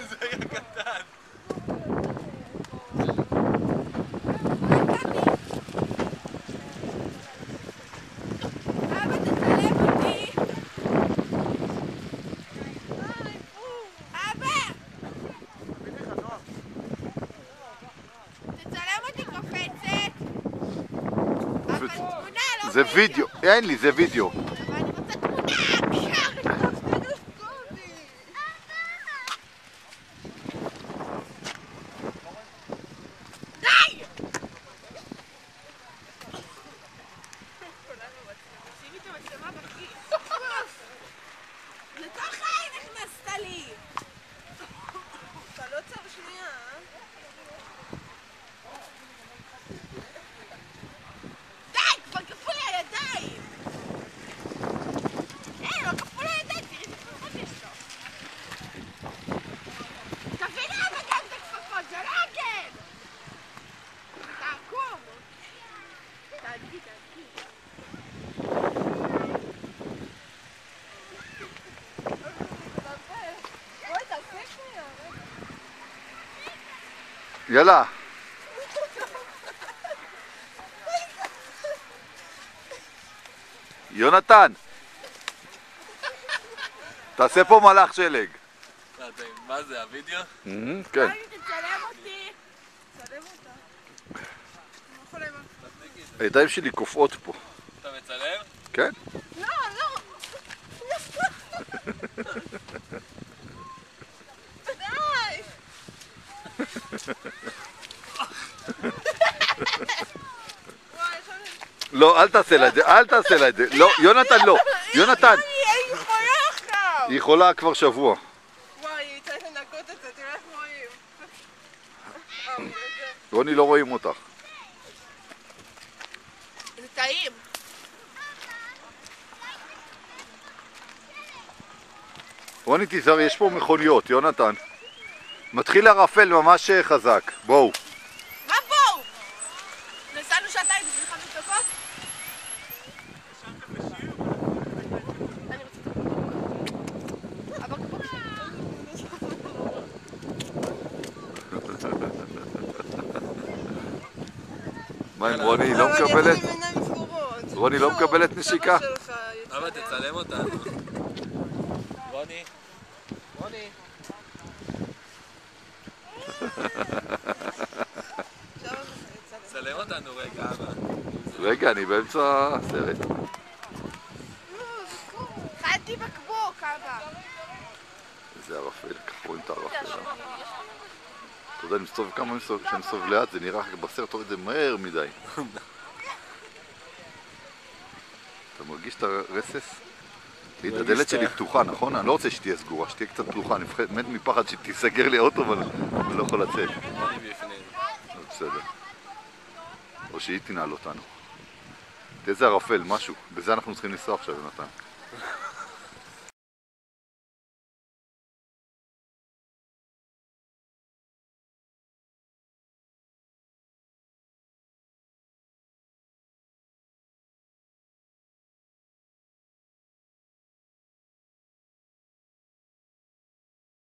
זה היה קטן. אבא, תצלם אותי. אבא! תצלם אותי קופצת. אבל תמונה, לא זה וידאו, אין לי, זה וידאו. אבל אני רוצה תמונה. די! שימי את המצלמה בכיס. לתוך העין הכנסת לי. אתה לא צר שנייה, די! כבר קפו לי הידיים! אין, לא קפו לי הידיים, תראי איזה כפפות יש לו. תביא לאבא גם את הכפפות, זה לא הגן! תעקום! תעדגי. אוי, תעשה שנייה. יאללה. יונתן, תעשה פה מלאך שלג. מה זה, הווידאו? כן. תצלם אותי. תצלם אותה. אני לא יכולה עם הידיים שלי קופאות פה. אתה מצלם? כן? לא. די! לא, אל תעשה לה את זה, אל תעשה לה את זה. לא, יונתן לא. יונתן. היא יכולה עכשיו! היא יכולה כבר שבוע. וואי, היא צריך לנקות את זה, תראה איך רואים. רוני, לא רואים אותך. זה טעים. רוני, תיזהר, יש פה מכוניות, יונתן. מתחיל ערפל ממש חזק. בואו. מה בואו? נסענו שעתיים בשביל 5 דקות? אני רוצה... אבל כמו מה עם רוני? לא מקבלת? רוני לא מקבלת נשיקה? אבא, תצלם אותנו. רוני? צלם אותנו רגע, אבא. רגע, אני באמצע הסרט. חייתי בקבוק, אבא. איזה ערפל, ככה רואים את הערפל. אתה יודע, אני מסתובב כמה כשאני מסתובב לאט, זה נראה בסרט, אתה רואה את זה מהר מדי. אתה מרגיש את הרסס? הדלת שלי פתוחה, נכון? אני לא רוצה שתהיה סגורה, שתהיה קצת פתוחה, אני מת מפחד שתיסגר לי האוטו ואני לא יכול לצאת. בסדר. או שהיא תנעל אותנו. תהיה איזה ערפל, משהו. בזה אנחנו צריכים לנסוע עכשיו, יונתן.